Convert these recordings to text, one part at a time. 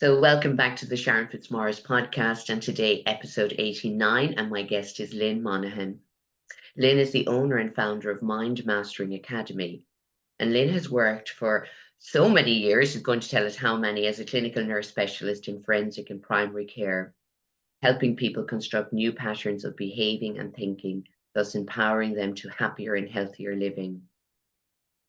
So, welcome back to the Sharon Fitzmaurice podcast, and today, episode 89, and my guest is Lynn Monaghan. Lynn is the owner and founder of Mind Mastering Academy, and Lynn has worked for so many years, she's going to tell us how many, as a clinical nurse specialist in forensic and primary care, helping people construct new patterns of behaving and thinking, thus empowering them to happier and healthier living.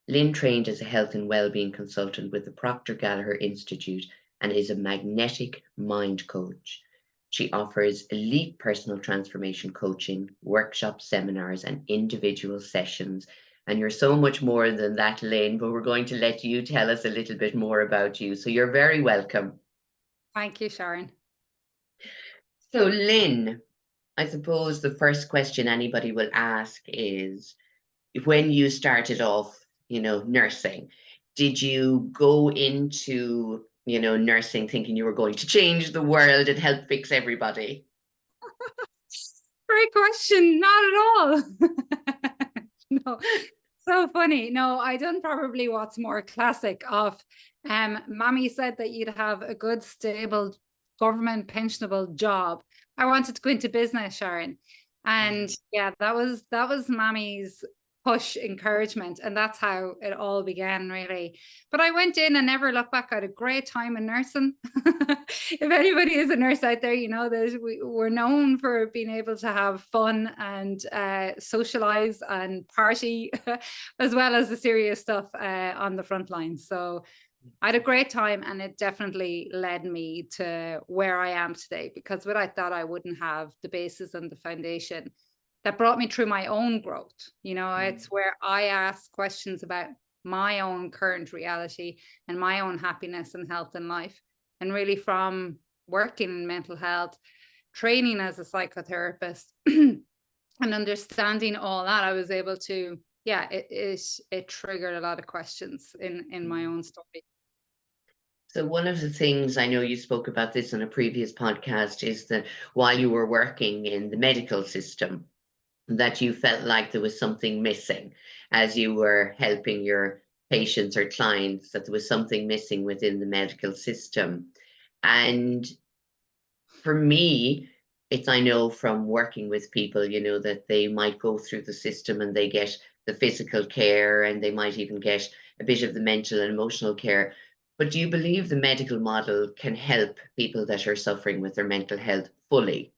Lynn trained as a health and wellbeing consultant with the Proctor Gallagher Institute and is a magnetic mind coach. She offers elite personal transformation coaching, workshops, seminars, and individual sessions. And you're so much more than that, Lynn, but we're going to let you tell us a little bit more about you. So you're very welcome. Thank you, Sharon. So, Lynn, I suppose the first question anybody will ask is, when you started off, nursing, did you go into, nursing thinking you were going to change the world and help fix everybody? Great question. Not at all. No, so funny. No, I done probably what's more classic of mommy said that you'd have a good, stable, government pensionable job. I wanted to go into business, Sharon. And yeah, that was mommy's push encouragement, and that's how it all began, really. But I went in and never looked back. I had a great time in nursing. If anybody is a nurse out there, you know that we're known for being able to have fun and socialize and party as well as the serious stuff on the front line. So I had a great time, and it definitely led me to where I am today, because without that, I wouldn't have the basis and the foundation that brought me through my own growth. It's where I ask questions about my own current reality and my own happiness and health in life. And really, from working in mental health, training as a psychotherapist, and understanding all that, I was able to, it triggered a lot of questions in my own story. So one of the things, I know you spoke about this on a previous podcast, is that while you were working in the medical system, that you felt like there was something missing as you were helping your patients or clients, that there was something missing within the medical system. And for me, I know from working with people, that they might go through the system and they get the physical care and they might even get a bit of the mental and emotional care. But do you believe the medical model can help people that are suffering with their mental health fully?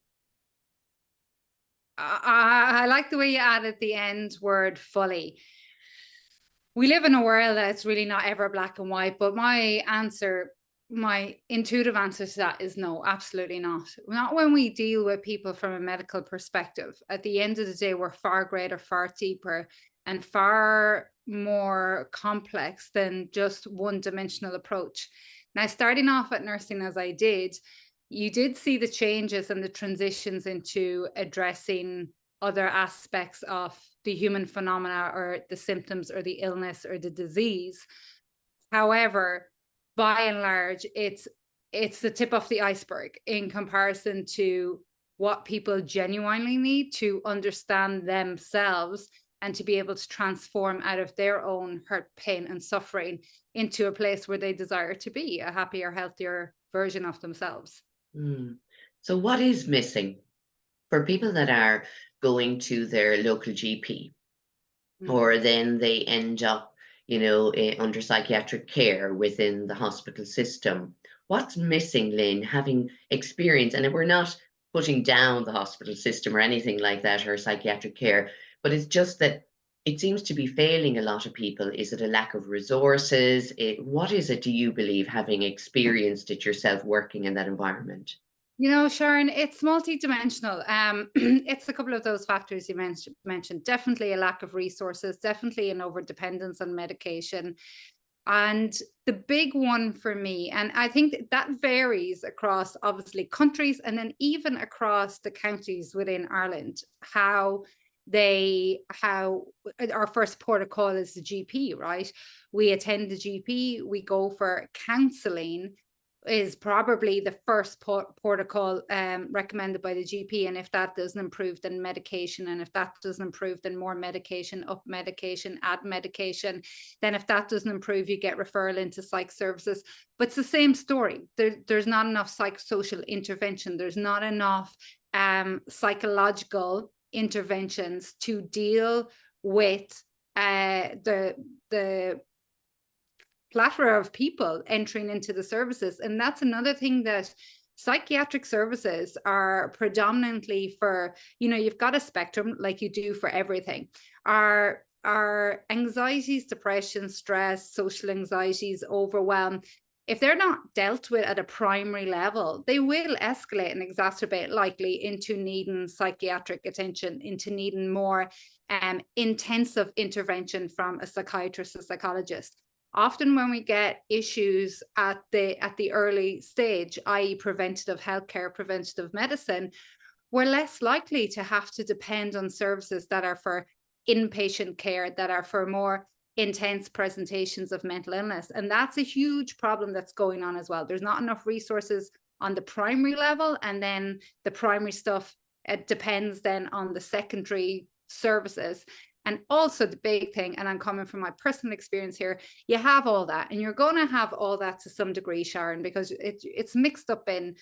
I like the way you added the end word fully. We live in a world that's really not ever black and white, but my intuitive answer to that is no, absolutely not. Not when we deal with people from a medical perspective. At the end of the day, we're far greater, far deeper, and far more complex than just one-dimensional approach. Now, starting off at nursing as I did, you did see the changes and the transitions into addressing other aspects of the human phenomena or the symptoms or the illness or the disease. However, by and large, it's the tip of the iceberg in comparison to what people genuinely need to understand themselves and to be able to transform out of their own hurt, pain, and suffering into a place where they desire to be, a happier, healthier version of themselves. So what is missing for people that are going to their local GP, or then they end up, under psychiatric care within the hospital system? What's missing, Lynn, having experience? And we're not putting down the hospital system or anything like that, or psychiatric care, but it's just that it seems to be failing a lot of people. Is it a lack of resources? What is it, do you believe, having experienced it yourself working in that environment? Sharon, it's multidimensional. It's a couple of those factors you mentioned. Definitely a lack of resources, definitely an overdependence on medication. And the big one for me, and I think that varies across obviously countries and then even across the counties within Ireland, how our first port of call is the GP, right? We attend the GP, we go for counseling. is probably the first protocol recommended by the GP. And if that doesn't improve, then medication. And if that doesn't improve, then more medication, up medication, add medication. Then if that doesn't improve, you get referral into psych services. But it's the same story. There's not enough psychosocial intervention. There's not enough psychological interventions to deal with the plethora of people entering into the services. And that's another thing, that psychiatric services are predominantly for, you've got a spectrum like you do for everything. Our anxieties, depression, stress, social anxieties, overwhelm, if they're not dealt with at a primary level, they will escalate and exacerbate likely into needing psychiatric attention, into needing more intensive intervention from a psychiatrist or psychologist. Often when we get issues at the early stage, i.e. preventative healthcare, preventative medicine, we're less likely to have to depend on services that are for inpatient care, that are for more intense presentations of mental illness. And that's a huge problem that's going on as well. There's not enough resources on the primary level, and then the primary stuff, it depends then on the secondary services. And also the big thing, and I'm coming from my personal experience here, you have all that, and you're going to have all that to some degree, Sharon, because it's mixed up in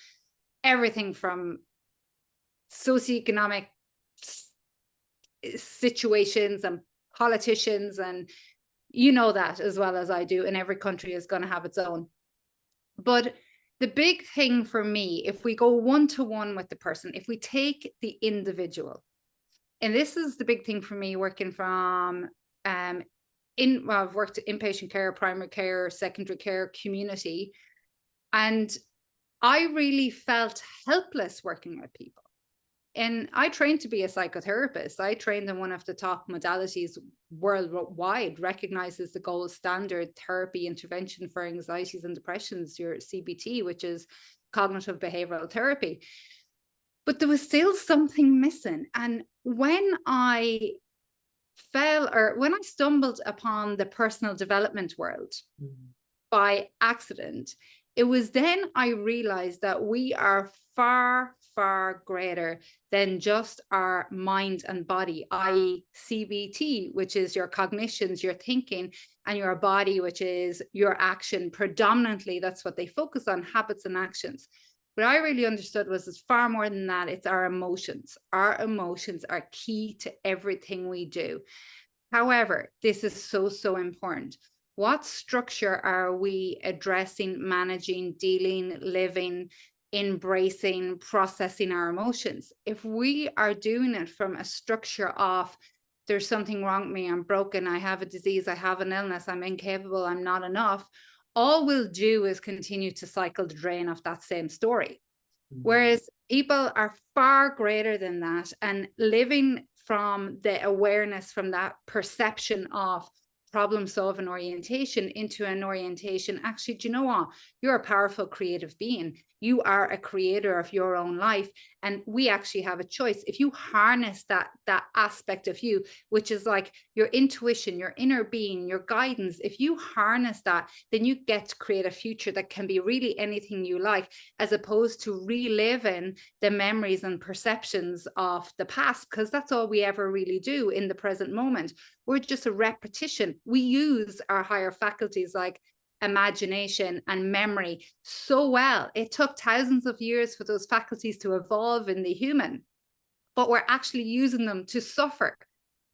everything from socioeconomic situations and politicians, and that as well as I do, and every country is going to have its own. But the big thing for me, if we go one-to-one with the person, if we take the individual, and this is the big thing for me working from, I've worked inpatient care, primary care, secondary care, community, and I really felt helpless working with people. And I trained to be a psychotherapist. I trained in one of the top modalities worldwide, recognized as the gold standard therapy intervention for anxieties and depressions, your CBT, which is cognitive behavioral therapy. But there was still something missing. And when I stumbled upon the personal development world by accident, it was then I realized that we are far, far greater than just our mind and body, i.e. CBT, which is your cognitions, your thinking, and your body, which is your action. Predominantly, that's what they focus on, habits and actions. What I really understood was it's far more than that. It's our emotions. Our emotions are key to everything we do. However, this is so, so important. What structure are we addressing, managing, dealing, living, embracing, processing our emotions? If we are doing it from a structure of there's something wrong with me, I'm broken, I have a disease, I have an illness, I'm incapable, I'm not enough, all we'll do is continue to cycle the drain of that same story. Whereas people are far greater than that, and living from the awareness, from that perception of problem solving orientation into an orientation, actually, do you know what? You're a powerful creative being. You are a creator of your own life. And we actually have a choice. If you harness that aspect of you, which is like your intuition, your inner being, your guidance, if you harness that, then you get to create a future that can be really anything you like, as opposed to reliving the memories and perceptions of the past, because that's all we ever really do in the present moment. We're just a repetition. We use our higher faculties like imagination and memory so well. It took thousands of years for those faculties to evolve in the human, but we're actually using them to suffer.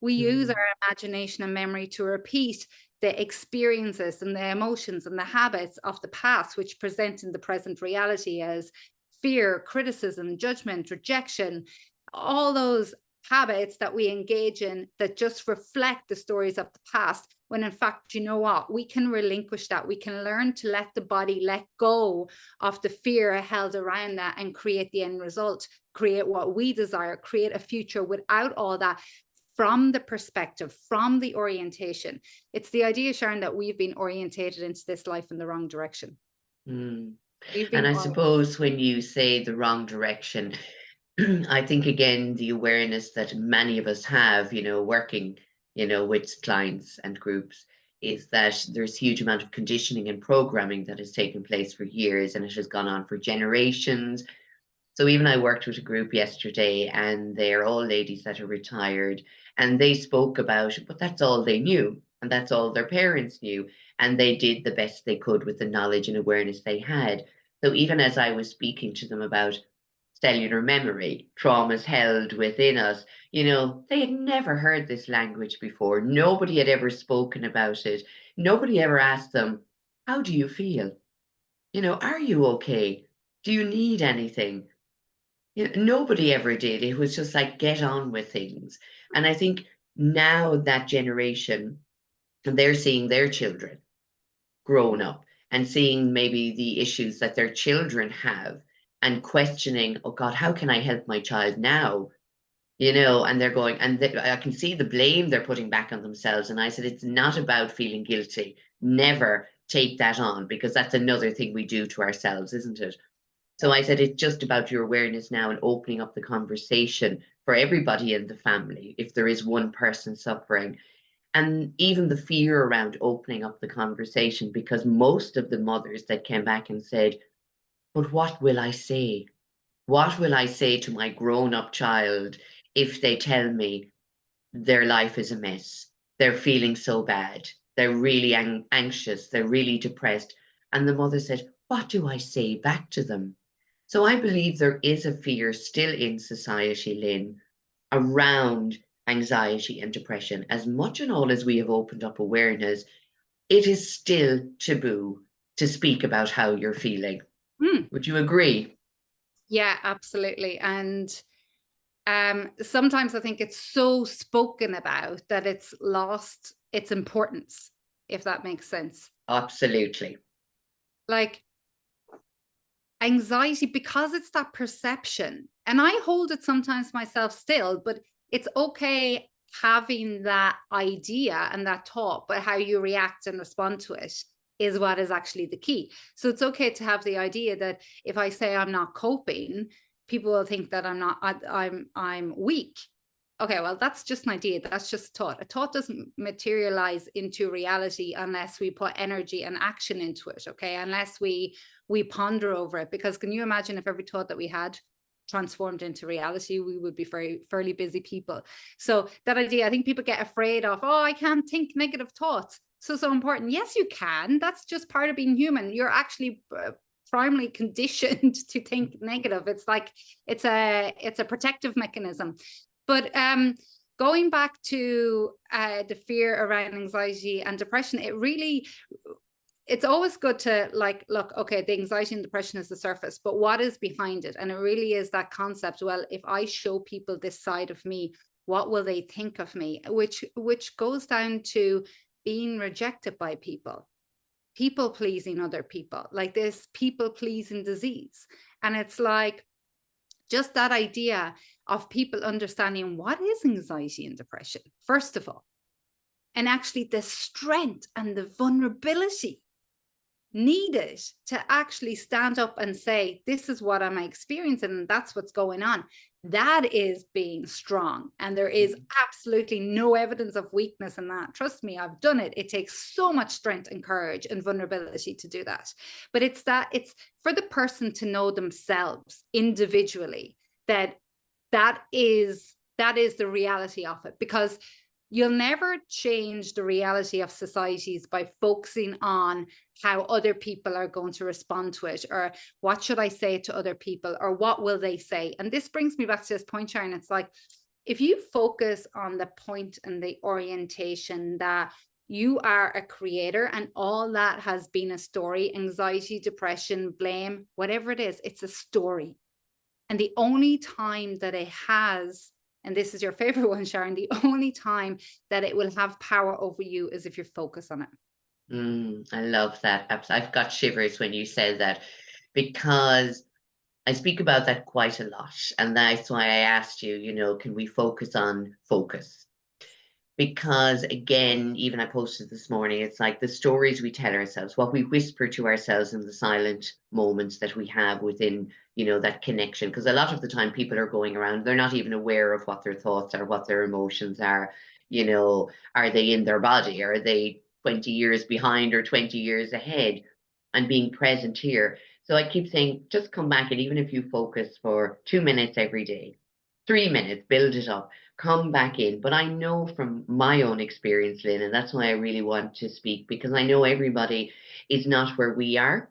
We use our imagination and memory to repeat the experiences and the emotions and the habits of the past, which present in the present reality as fear, criticism, judgment, rejection, all those habits that we engage in that just reflect the stories of the past, when in fact, you know what, we can relinquish that. We can learn to let the body let go of the fear held around that and create the end result, create what we desire, create a future without all that, from the perspective, from the orientation. It's the idea, Sharon, that we've been orientated into this life in the wrong direction. And I suppose when you say the wrong direction, I think, again, the awareness that many of us have, working, with clients and groups, is that there's huge amount of conditioning and programming that has taken place for years, and it has gone on for generations. So even I worked with a group yesterday, and they're all ladies that are retired, and they spoke about it, but that's all they knew, and that's all their parents knew, and they did the best they could with the knowledge and awareness they had. So even as I was speaking to them about cellular memory, traumas held within us, they had never heard this language before. Nobody had ever spoken about it. Nobody ever asked them, how do you feel? Are you okay? Do you need anything? Nobody ever did. It was just like get on with things. And I think now that generation, and they're seeing their children grown up and seeing maybe the issues that their children have and questioning, oh God, how can I help my child now? And they're going, and I can see the blame they're putting back on themselves. And I said, it's not about feeling guilty. Never take that on, because that's another thing we do to ourselves, isn't it? So I said, it's just about your awareness now and opening up the conversation for everybody in the family if there is one person suffering. And even the fear around opening up the conversation, because most of the mothers that came back and said, but what will I say? What will I say to my grown up child if they tell me their life is a mess? They're feeling so bad. They're really anxious. They're really depressed. And the mother said, what do I say back to them? So I believe there is a fear still in society, Lynn, around anxiety and depression. As much and all as we have opened up awareness, it is still taboo to speak about how you're feeling. Would you agree? Yeah, absolutely. And sometimes I think it's so spoken about that it's lost its importance, if that makes sense. Absolutely. Like anxiety, because it's that perception, and I hold it sometimes myself still, but it's okay having that idea and that thought, but how you react and respond to it is what is actually the key. So it's okay to have the idea that if I say I'm not coping, people will think that I'm weak. Okay, well, that's just an idea. That's just a thought. A thought doesn't materialize into reality unless we put energy and action into it. Okay, unless we ponder over it. Because can you imagine if every thought that we had transformed into reality, we would be fairly busy people. So that idea, I think people get afraid of, oh, I can't think negative thoughts. So important. Yes, you can. That's just part of being human. You're actually primarily conditioned to think negative. It's like it's a protective mechanism. But going back to the fear around anxiety and depression, it's always good to look, okay, the anxiety and depression is the surface, but what is behind it? And it really is that concept. Well, if I show people this side of me, what will they think of me? Which goes down to being rejected by people pleasing other people, like this people pleasing disease. And it's like, just that idea of people understanding what is anxiety and depression, first of all, and actually the strength and the vulnerability needed to actually stand up and say, this is what I'm experiencing and that's what's going on. That is being strong. And there is absolutely no evidence of weakness in that. Trust me, I've done it. It takes so much strength and courage and vulnerability to do that. But it's for the person to know themselves individually that is the reality of it, because you'll never change the reality of societies by focusing on how other people are going to respond to it, or what should I say to other people, or what will they say. And this brings me back to this point, Sharon. It's like, if you focus on the point and the orientation that you are a creator and all that has been a story, anxiety, depression, blame, whatever it is, it's a story. And the only time that it has, and this is your favorite one, Sharon, the only time that it will have power over you is if you're focused on it. I love that. I've got shivers when you said that, because I speak about that quite a lot. And that's why I asked you, can we focus on focus? Because again, even I posted this morning, it's like the stories we tell ourselves, what we whisper to ourselves in the silent moments that we have within, that connection. Because a lot of the time people are going around, they're not even aware of what their thoughts are, what their emotions are, are they in their body? Are they, 20 years behind or 20 years ahead, and being present here. So I keep saying, just come back, and even if you focus for 2 minutes every day, 3 minutes, build it up, come back in. But I know from my own experience, Lynn, and that's why I really want to speak, because I know everybody is not where we are,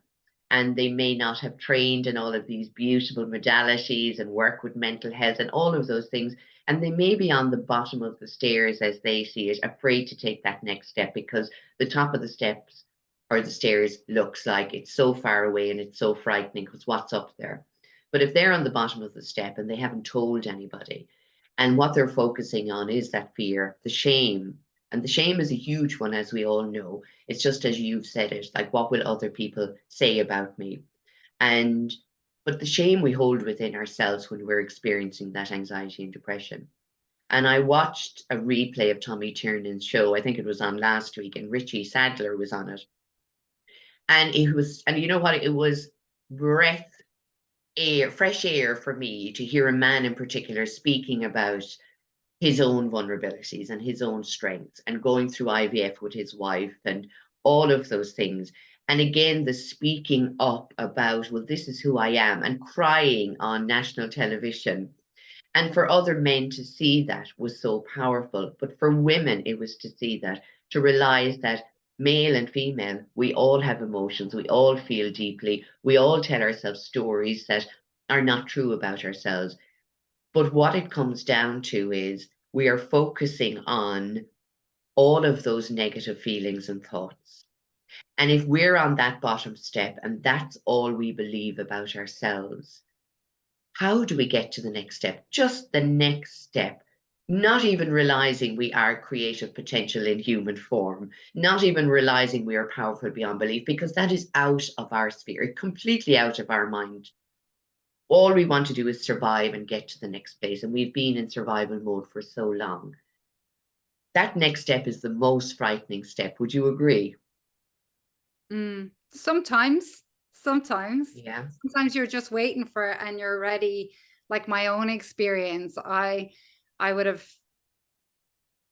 and they may not have trained in all of these beautiful modalities and work with mental health and all of those things. And they may be on the bottom of the stairs as they see it, afraid to take that next step because the top of the steps or the stairs looks like it's so far away and it's so frightening because what's up there. But if they're on the bottom of the step and they haven't told anybody, and what they're focusing on is that fear, the shame, and the shame is a huge one, as we all know. It's just as you've said it, like, what will other people say about me? And but the shame we hold within ourselves when we're experiencing that anxiety and depression. And I watched a replay of Tommy Tiernan's show. I think it was on last week, and Richie Sadler was on it. And it was, and you know what? It was breath air, fresh air for me to hear a man in particular speaking about his own vulnerabilities and his own strengths and going through IVF with his wife and all of those things. And again, the speaking up about, well, this is who I am, and crying on national television. And for other men to see that was so powerful. But for women, it was to see that, to realize that male and female, we all have emotions, we all feel deeply, we all tell ourselves stories that are not true about ourselves. But what it comes down to is we are focusing on all of those negative feelings and thoughts. And if we're on that bottom step and that's all we believe about ourselves, how do we get to the next step? Just the next step. Not even realizing we are creative potential in human form, not even realizing we are powerful beyond belief, because that is out of our sphere, completely out of our mind. All we want to do is survive and get to the next place. And we've been in survival mode for so long. That next step is the most frightening step. Would you agree? Sometimes Yeah. you're just waiting for it and you're ready. Like my own experience, I would have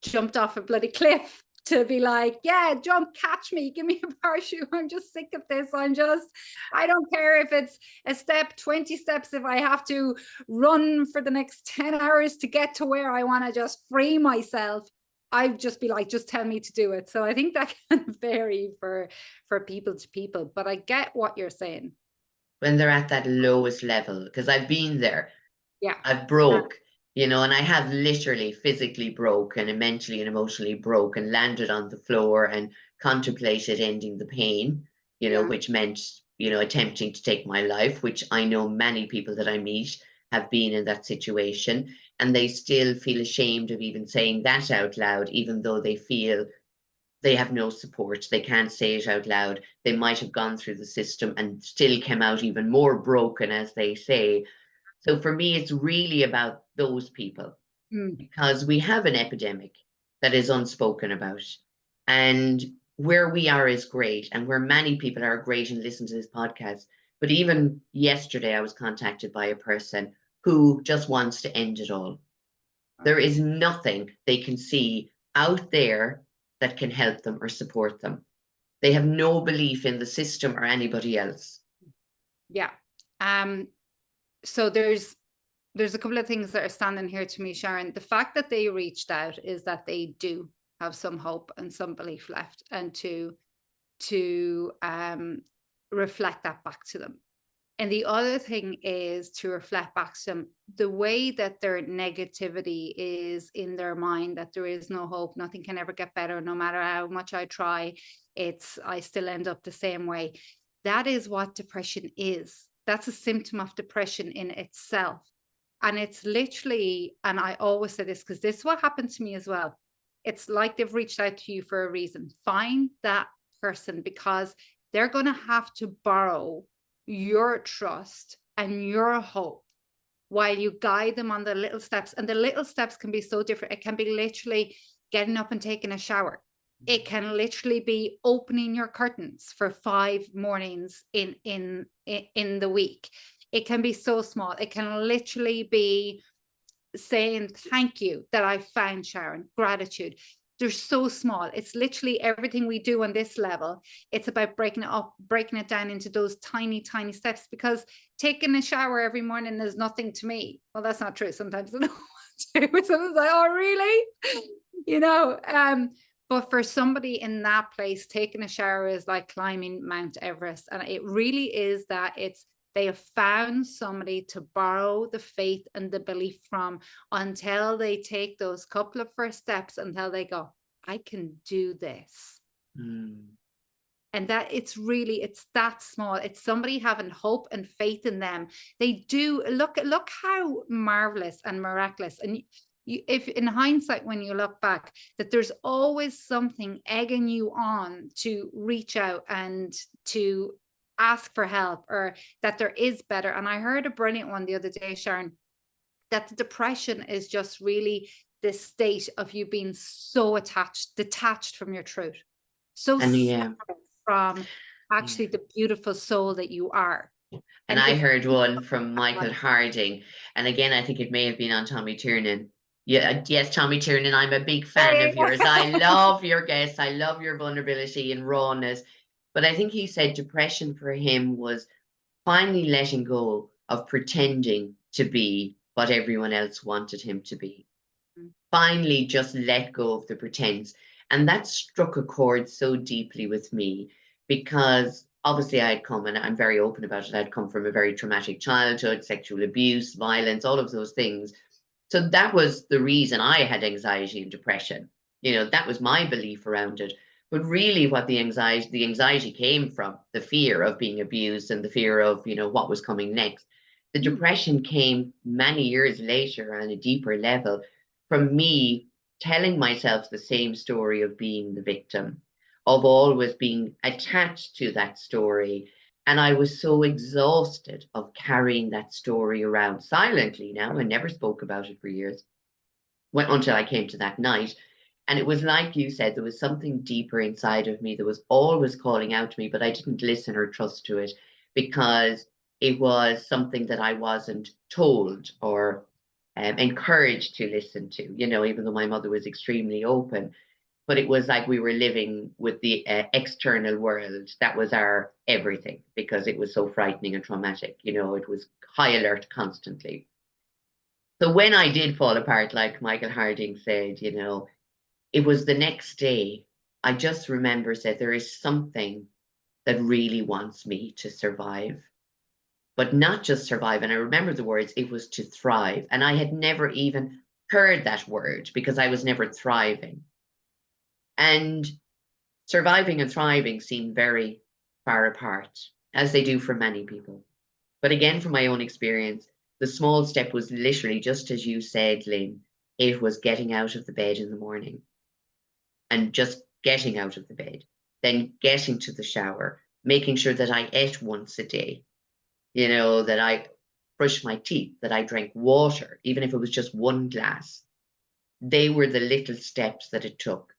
jumped off a bloody cliff to be like, yeah, jump, catch me, give me a parachute. I'm just sick of this. I don't care if it's a step, 20 steps, if I have to run for the next 10 hours to get to where I want to just free myself. I'd just be like, just tell me to do it. So I think that can vary for people to people, but I get what you're saying. When they're at that lowest level, because I've been there. Yeah. I've broke, and I have literally physically broke and mentally and emotionally broke and landed on the floor and contemplated ending the pain, Yeah. which meant, attempting to take my life, which I know many people that I meet have been in that situation. And they still feel ashamed of even saying that out loud, even though they feel they have no support. They can't say it out loud. They might have gone through the system and still came out even more broken, as they say. So for me, it's really about those people, because we have an epidemic that is unspoken about. And where we are is great, and where many people are great and listen to this podcast. But even yesterday, I was contacted by a person who just wants to end it all. There is nothing they can see out there that can help them or support them. They have no belief in the system or anybody else. Yeah. So there's a couple of things that are standing here to me, Sharon. The fact that they reached out is that they do have some hope and some belief left, and to reflect that back to them. And the other thing is to reflect back to them the way that their negativity is in their mind, that there is no hope, nothing can ever get better, no matter how much I try, I still end up the same way. That is what depression is. That's a symptom of depression in itself. And it's literally, and I always say this because this is what happened to me as well. It's like they've reached out to you for a reason. Find that person, because they're going to have to borrow your trust and your hope while you guide them on the little steps. And the little steps can be so different. It can be literally getting up and taking a shower. It can literally be opening your curtains for 5 mornings in the week. It can be so small. It can literally be saying thank you that I found Sharon, gratitude. They're so small. It's literally everything we do on this level. It's about breaking it up, breaking it down into those tiny, tiny steps, because taking a shower every morning is nothing to me. Well, that's not true. Sometimes I don't want to. Someone's like, oh, really? But for somebody in that place, taking a shower is like climbing Mount Everest. And it really is that they have found somebody to borrow the faith and the belief from, until they take those couple of first steps, until they go, I can do this. And that it's that small. It's somebody having hope and faith in them. They do look how marvelous and miraculous. And if in hindsight, when you look back, that there's always something egging you on to reach out and to ask for help, or that there is better. And I heard a brilliant one the other day, Sharon, that the depression is just really this state of you being so detached from your truth, so separate from actually the beautiful soul that you are. And I heard one from Michael Harding, and again, I think it may have been on Tommy Tiernan. Yeah, yes, Tommy Tiernan, I'm a big fan of yours. I love your guests. I love your vulnerability and rawness. But I think he said depression for him was finally letting go of pretending to be what everyone else wanted him to be. Finally, just let go of the pretense. And that struck a chord so deeply with me, because obviously I'd come, and I'm very open about it, I'd come from a very traumatic childhood, sexual abuse, violence, all of those things. So that was the reason I had anxiety and depression. That was my belief around it. But really what the anxiety came from, the fear of being abused and the fear of, what was coming next. The depression came many years later on a deeper level from me telling myself the same story of being the victim, of always being attached to that story. And I was so exhausted of carrying that story around silently now. I never spoke about it for years, until I came to that night. And it was like you said, there was something deeper inside of me that was always calling out to me, but I didn't listen or trust to it, because it was something that I wasn't told or encouraged to listen to, even though my mother was extremely open. But it was like we were living with the external world. That was our everything, because it was so frightening and traumatic. It was high alert constantly. So when I did fall apart, like Michael Harding said, it was the next day. I just remember said, there is something that really wants me to survive, but not just survive. And I remember the words, it was to thrive. And I had never even heard that word, because I was never thriving. And surviving and thriving seem very far apart, as they do for many people. But again, from my own experience, the small step was literally just as you said, Lynn. It was getting out of the bed in the morning, and just getting out of the bed, then getting to the shower, making sure that I ate once a day, that I brushed my teeth, that I drank water, even if it was just one glass. They were the little steps that it took.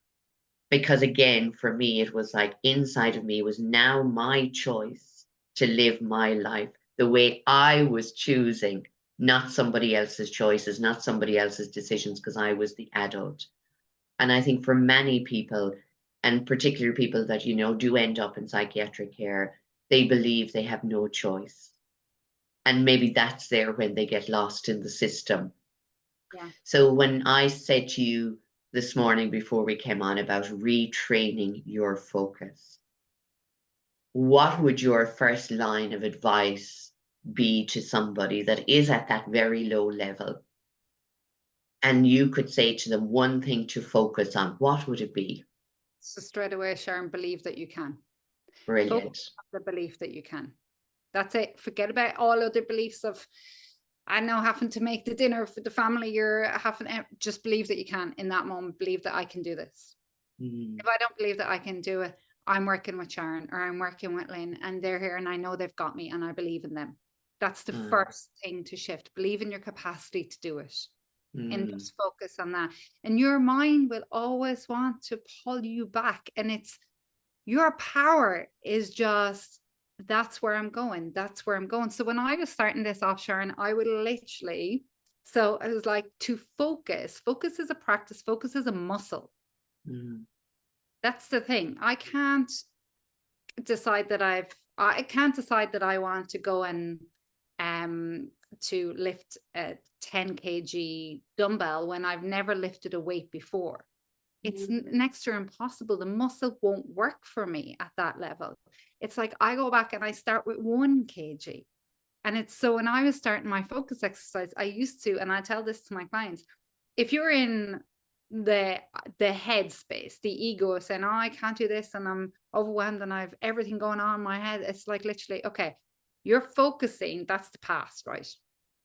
Because again, for me, it was like inside of me was now my choice to live my life the way I was choosing, not somebody else's choices, not somebody else's decisions, because I was the adult. And I think for many people, and particularly people that, do end up in psychiatric care, they believe they have no choice. And maybe that's there when they get lost in the system. Yeah. So when I said to you this morning before we came on about retraining your focus, what would your first line of advice be to somebody that is at that very low level? And you could say to them one thing to focus on, what would it be? So straight away, Sharon, believe that you can. Brilliant. Focus on the belief that you can. That's it. Forget about all other beliefs of, I know, having to make the dinner for the family. You're having, just believe that you can in that moment. Believe that I can do this. If I don't believe that I can do it, I'm working with Sharon or I'm working with Lynn, and they're here and I know they've got me and I believe in them. That's the first thing to shift. Believe in your capacity to do it. And just focus on that. And your mind will always want to pull you back. And it's your power is just, that's where I'm going. That's where I'm going. So when I was starting this off, Sharon, I would literally, so I was like, to focus is a practice, focus is a muscle. Mm. That's the thing. I can't decide that I can't decide that I want to go and to lift a 10 kg dumbbell when I've never lifted a weight before. It's next to impossible. The muscle won't work for me at that level. It's like I go back and I start with 1 kg. And it's so when I was starting my focus exercise, I used to, and I tell this to my clients, if you're in the head space, the ego is saying, oh, I can't do this and I'm overwhelmed and I've everything going on in my head. It's like literally, okay, you're focusing, that's the past, right?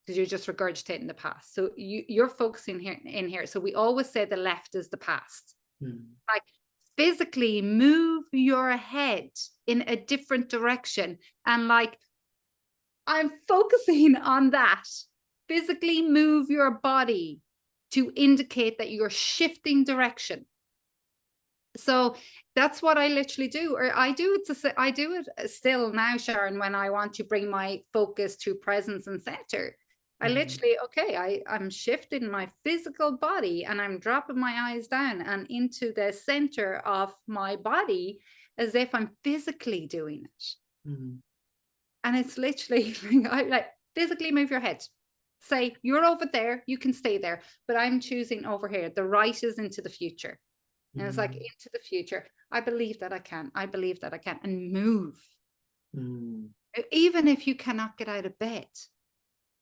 Because you're just regurgitating the past. So you're focusing here in here. So we always say the left is the past. Like physically move your head in a different direction. And like I'm focusing on that. Physically move your body to indicate that you're shifting direction. So that's what I literally do, or I do it still now, Sharon, when I want to bring my focus to presence and center. I literally, okay, I'm shifting my physical body and I'm dropping my eyes down and into the center of my body as if I'm physically doing it. And it's literally I like physically move your head. Say you're over there, you can stay there, but I'm choosing over here. The right is into the future. And it's like into the future. I believe that I can. I believe that I can. And move. Even if you cannot get out of bed,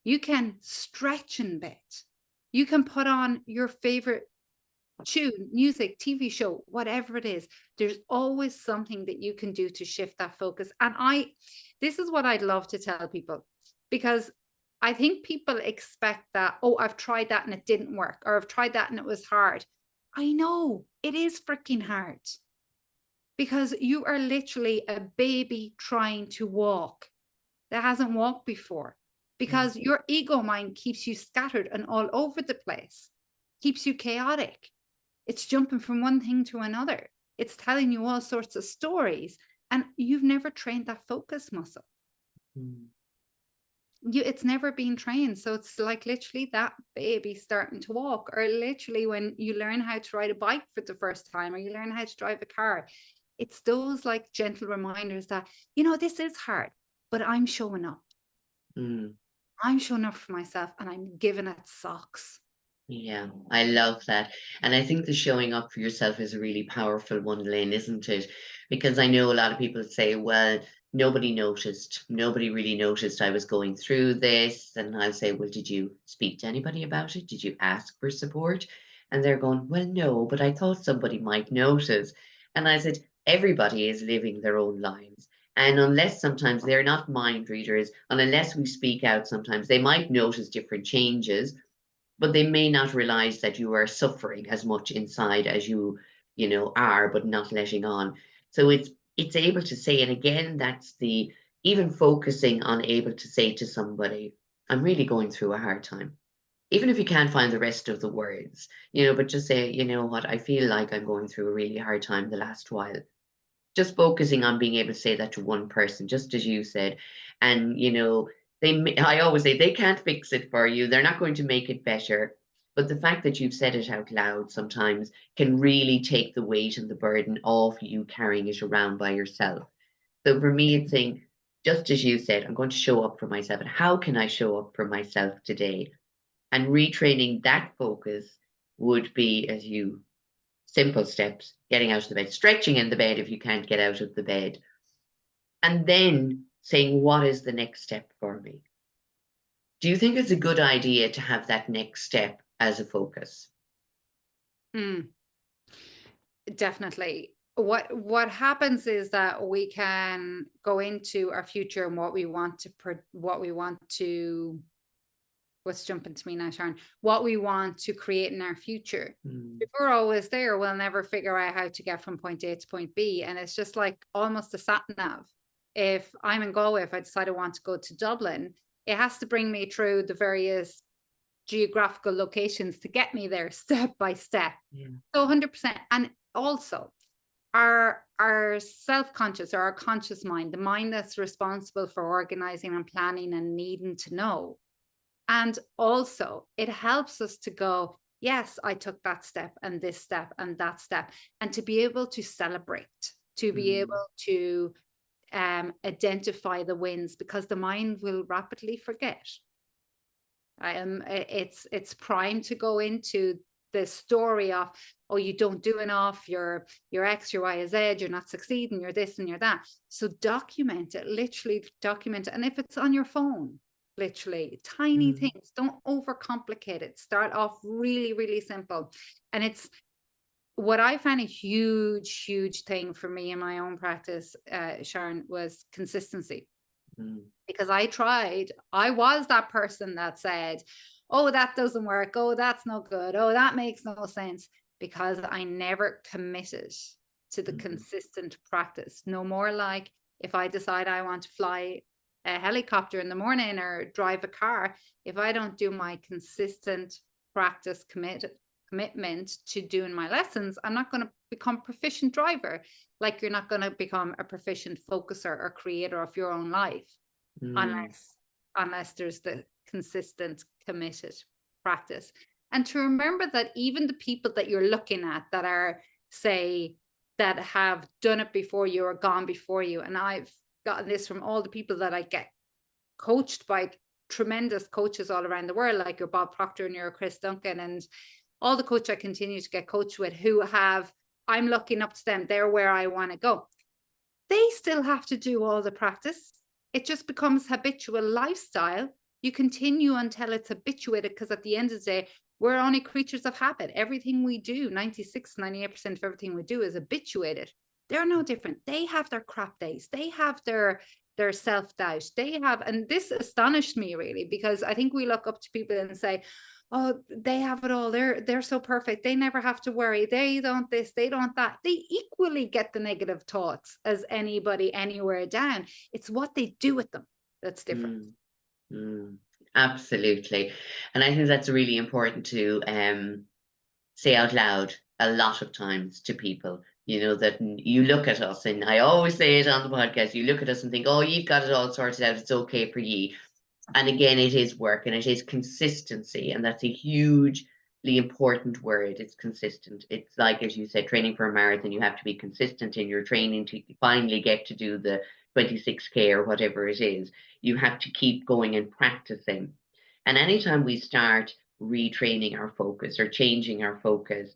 you can stretch in bed. You can put on your favorite tune, music, TV show, whatever it is. There's always something that you can do to shift that focus. And this is what I'd love to tell people, because I think people expect that, oh, I've tried that and it didn't work, or I've tried that and it was hard. I know it is freaking hard, because you are literally a baby trying to walk that hasn't walked before, because your ego mind keeps you scattered and all over the place, keeps you chaotic. It's jumping from one thing to another. It's telling you all sorts of stories, and you've never trained that focus muscle. It's never been trained. So it's like literally that baby starting to walk, or literally when you learn how to ride a bike for the first time, or you learn how to drive a car. It's those like gentle reminders that, this is hard, but I'm showing up. I'm showing up for myself and I'm giving it socks. Yeah, I love that. And I think the showing up for yourself is a really powerful one, Lynn, isn't it? Because I know a lot of people say, well, nobody noticed. Nobody really noticed I was going through this. And I'll say, well, did you speak to anybody about it? Did you ask for support? And they're going, well, no, but I thought somebody might notice. And I said, everybody is living their own lives. And unless sometimes they're not mind readers, and unless we speak out, sometimes they might notice different changes, but they may not realize that you are suffering as much inside as you are, but not letting on. So it's able to say, and again, that's the even focusing on able to say to somebody, I'm really going through a hard time. Even if you can't find the rest of the words, but just say, you know what, I feel like I'm going through a really hard time the last while. Just focusing on being able to say that to one person, just as you said. And I always say they can't fix it for you. They're not going to make it better. But the fact that you've said it out loud sometimes can really take the weight and the burden off you carrying it around by yourself. So for me, it's saying, just as you said, I'm going to show up for myself. And how can I show up for myself today? And retraining that focus would be, as you simple steps, getting out of the bed, stretching in the bed if you can't get out of the bed, and then saying, what is the next step for me? Do you think it's a good idea to have that next step as a focus? Definitely. What happens is that we can go into our future and what we want to what's jumping to me now, Sharon, what we want to create in our future. If we're always there, we'll never figure out how to get from point A to point B. And it's just like almost a sat nav. If I'm in Galway, if I decide I want to go to Dublin, it has to bring me through the various geographical locations to get me there step by step. So 100%. And also our self-conscious, or our conscious mind, the mind that's responsible for organizing and planning and needing to know. And also it helps us to go, yes, I took that step and this step and that step, and to be able to celebrate, to be Mm, able to identify the wins, because the mind will rapidly forget. It's prime to go into the story of, oh, you don't do enough, you're X, you're Y, or Z, you're not succeeding, you're this and you're that. So document it, literally document it. And if it's on your phone, literally tiny mm, things, don't overcomplicate it. Start off really, really simple. And it's what I found a huge, huge thing for me in my own practice, Sharon, was consistency. mm, Because I was that person that said, oh, that doesn't work. Oh, that's no good. Oh, that makes no sense. Because I never committed to the mm, consistent practice. No more like if I decide I want to fly a helicopter in the morning or drive a car, if I don't do my consistent practice commitment to doing my lessons, I'm not going to become proficient driver. Like you're not going to become a proficient focuser or creator of your own life mm, unless there's the consistent committed practice. And to remember that even the people that you're looking at that are, say, that have done it before you or gone before you, and I've gotten this from all the people that I get coached by, tremendous coaches all around the world, like your Bob Proctor and your Chris Duncan, and all the coach I continue to get coached with, who have, I'm looking up to them, they're where I want to go. They still have to do all the practice. It just becomes habitual lifestyle. You continue until it's habituated, because at the end of the day, we're only creatures of habit. Everything we do, 96, 98% of everything we do is habituated. They're no different. They have their crap days. They have their self-doubt. They have, and this astonished me really, because I think we look up to people and say, oh, they have it all, they're so perfect, they never have to worry, they don't this, they don't that. They equally get the negative thoughts as anybody anywhere down. It's what they do with them that's different. mm, mm. Absolutely. And I think that's really important to say out loud a lot of times to people, that you look at us, and I always say it on the podcast, you look at us and think, oh, you've got it all sorted out, it's okay for you. And again, it is work, and it is consistency. And that's a hugely important word. It's consistent. It's like, as you said, training for a marathon, you have to be consistent in your training to finally get to do the 26K or whatever it is. You have to keep going and practicing. And anytime we start retraining our focus or changing our focus,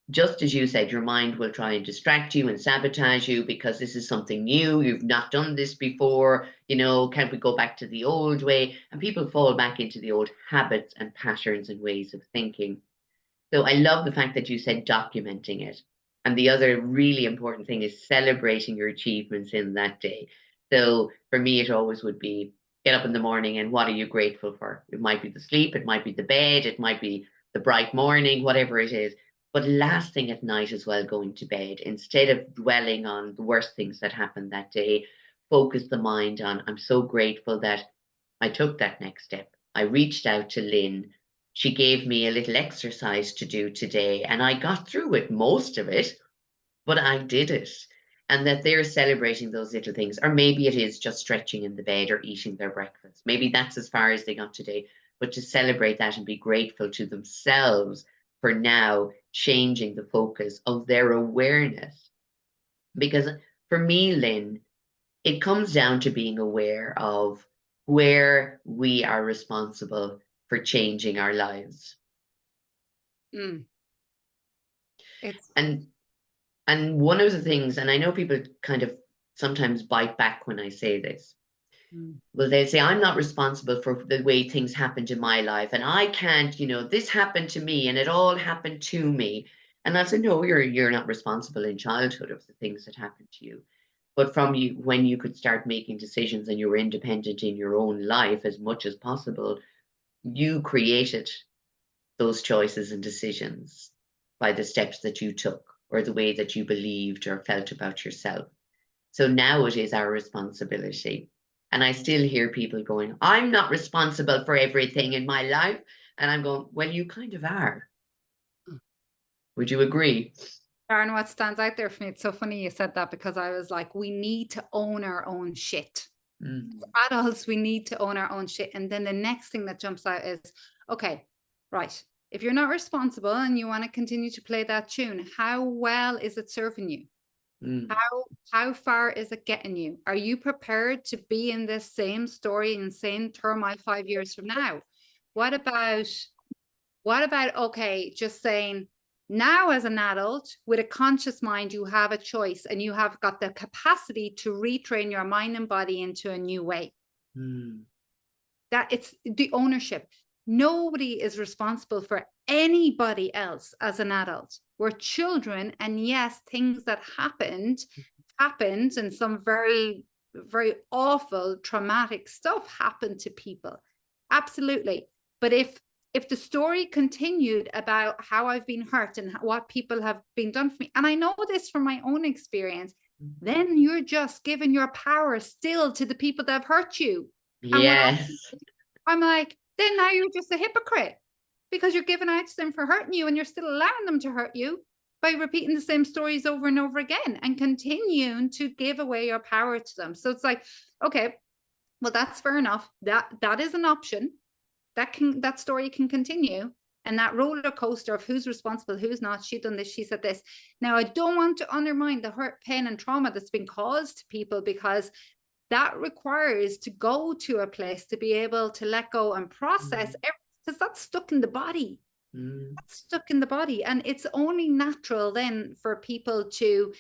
just as you said, your mind will try and distract you and sabotage you because this is something new. You've not done this before. Can't we go back to the old way? And people fall back into the old habits and patterns and ways of thinking. So I love the fact that you said documenting it. And the other really important thing is celebrating your achievements in that day. So for me, it always would be get up in the morning and what are you grateful for? It might be the sleep, it might be the bed, it might be the bright morning, whatever it is. But last thing at night as well, going to bed, instead of dwelling on the worst things that happened that day, focus the mind on, I'm so grateful that I took that next step. I reached out to Lynn. She gave me a little exercise to do today, and I got through it, most of it, but I did it. And that they're celebrating those little things. Or maybe it is just stretching in the bed or eating their breakfast. Maybe that's as far as they got today. But to celebrate that and be grateful to themselves for now changing the focus of their awareness. Because for me, Lynn, it comes down to being aware of where we are responsible for changing our lives. Mm. It's And one of the things, and I know people kind of sometimes bite back when I say this. mm, Well, they say, I'm not responsible for the way things happened in my life. And I can't, this happened to me and it all happened to me. And I said, no, you're not responsible in childhood of the things that happened to you. But from you, when you could start making decisions and you were independent in your own life as much as possible, you created those choices and decisions by the steps that you took or the way that you believed or felt about yourself. So now it is our responsibility. And I still hear people going, I'm not responsible for everything in my life. And I'm going, well, you kind of are. mm. Would you agree? Karen, what stands out there for me, it's so funny you said that, because I was like, we need to own our own shit. Mm, Adults, we need to own our own shit. And then the next thing that jumps out is, okay, right. If you're not responsible and you want to continue to play that tune, how well is it serving you? How far is it getting you? Are you prepared to be in this same story and same turmoil 5 years from now? What about okay, just saying, now as an adult with a conscious mind, you have a choice and you have got the capacity to retrain your mind and body into a new way. That it's the ownership. Nobody is responsible for anybody else as an adult. We're children, and yes, things that happened and some very, very awful traumatic stuff happened to people. Absolutely. But if the story continued about how I've been hurt and what people have been done for me, and I know this from my own experience, then you're just giving your power still to the people that have hurt you. Yes. And I'm like, then now you're just a hypocrite, because you're giving out to them for hurting you and you're still allowing them to hurt you by repeating the same stories over and over again and continuing to give away your power to them. So it's like, okay, well, that's fair enough. That is an option. That story can continue. And that roller coaster of who's responsible, who's not, she done this, she said this. Now, I don't want to undermine the hurt, pain, and trauma that's been caused to people, because that requires to go to a place to be able to let go and process everything, because that's stuck in the body. That's stuck in the body. And it's only natural then for people to,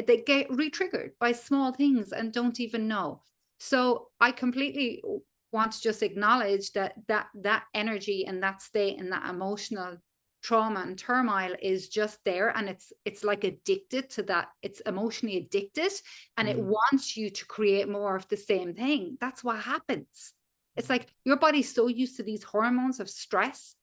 they get re-triggered by small things and don't even know. So I completely want to just acknowledge that energy and that state and that emotional trauma and turmoil is just there, and it's like addicted to that. It's emotionally addicted, and it wants you to create more of the same thing. That's what happens. It's like your body's so used to these hormones of stress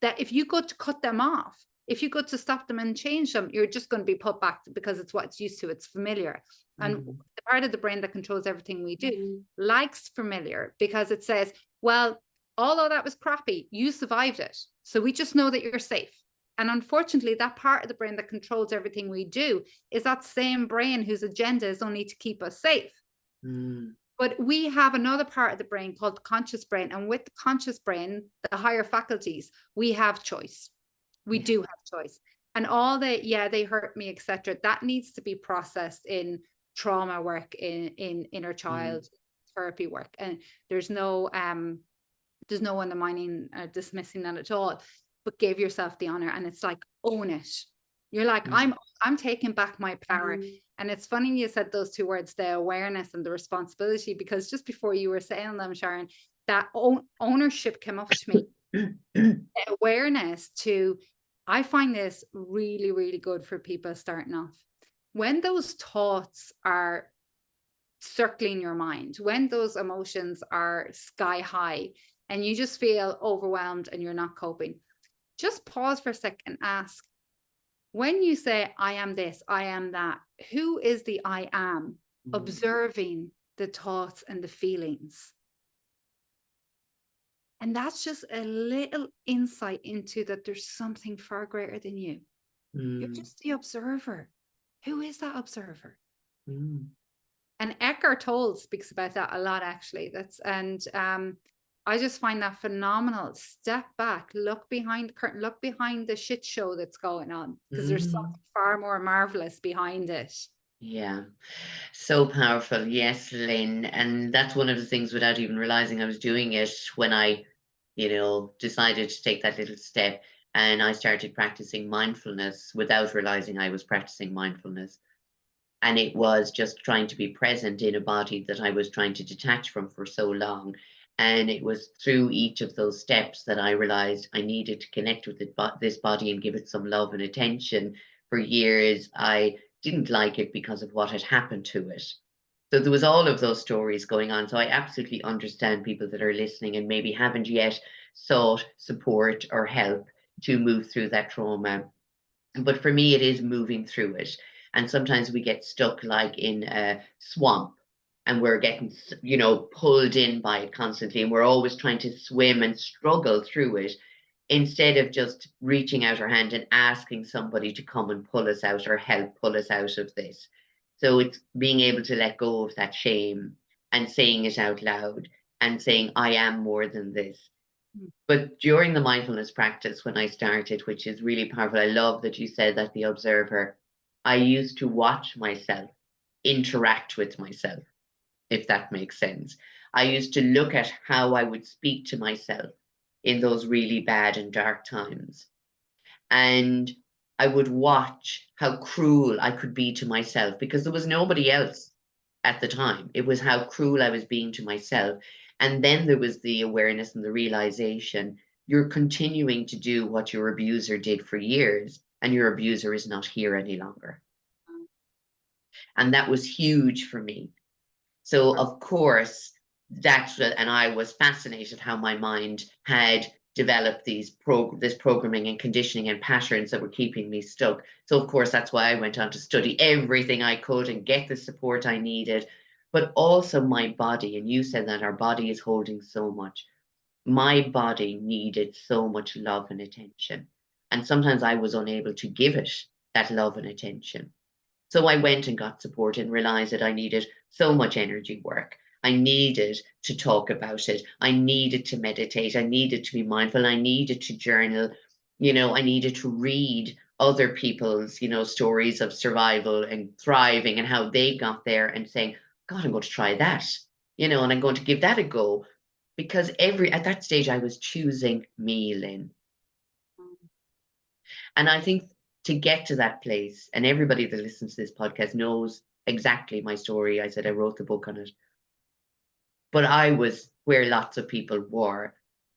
that if you go to cut them off, if you go to stop them and change them, you're just going to be put back, because it's what it's used to. It's familiar. And the part of the brain that controls everything we do likes familiar, because it says, well, although that was crappy, you survived it. So we just know that you're safe. And unfortunately, that part of the brain that controls everything we do is that same brain whose agenda is only to keep us safe. But we have another part of the brain called the conscious brain. And with the conscious brain, the higher faculties, we have choice. We do have choice. And all the, they hurt me, etc., that needs to be processed in trauma work, in inner child therapy work. And there's no undermining or dismissing that at all, but give yourself the honor. And it's like, own it. You're like, I'm taking back my power. And it's funny you said those two words, the awareness and the responsibility, because just before you were saying them, Sharon, that ownership came up to me. The awareness to, I find this really, really good for people starting off. When those thoughts are circling your mind, when those emotions are sky high and you just feel overwhelmed and you're not coping, just pause for a second and ask, when you say, I am this, I am that, who is the I am observing the thoughts and the feelings? And that's just a little insight into that there's something far greater than you. You're just the observer. Who is that observer? And Eckhart Tolle speaks about that a lot, actually. I just find that phenomenal. Step back, look behind the curtain, look behind the shit show that's going on, because there's something far more marvelous behind it. Yeah, so powerful. Yes, Lynn. And that's one of the things, without even realizing I was doing it, when I, decided to take that little step and I started practicing mindfulness without realizing I was practicing mindfulness. And it was just trying to be present in a body that I was trying to detach from for so long. And it was through each of those steps that I realized I needed to connect with this body and give it some love and attention. For years, I didn't like it because of what had happened to it. So there was all of those stories going on. So I absolutely understand people that are listening and maybe haven't yet sought support or help to move through that trauma. But for me, it is moving through it. And sometimes we get stuck like in a swamp and we're getting, pulled in by it constantly. And we're always trying to swim and struggle through it instead of just reaching out our hand and asking somebody to come and pull us out or help pull us out of this. So it's being able to let go of that shame and saying it out loud and saying, I am more than this. But during the mindfulness practice, when I started, which is really powerful, I love that you said that the observer, I used to watch myself interact with myself, if that makes sense. I used to look at how I would speak to myself in those really bad and dark times. And I would watch how cruel I could be to myself because there was nobody else at the time. It was how cruel I was being to myself. And then there was the awareness and the realization you're continuing to do what your abuser did for years, and your abuser is not here any longer. And that was huge for me. So of course, that's what, and I was fascinated how my mind had developed this programming and conditioning and patterns that were keeping me stuck. So of course, that's why I went on to study everything I could and get the support I needed. But also my body, and you said that our body is holding so much. My body needed so much love and attention. And sometimes I was unable to give it that love and attention. So I went and got support and realized that I needed so much energy work. I needed to talk about it. I needed to meditate. I needed to be mindful. I needed to journal. I needed to read other people's, stories of survival and thriving and how they got there and saying, God, I'm going to try that, and I'm going to give that a go. Because at that stage I was choosing me, Lynn. And I think to get to that place, and everybody that listens to this podcast knows exactly my story. I said I wrote the book on it, but I was where lots of people were.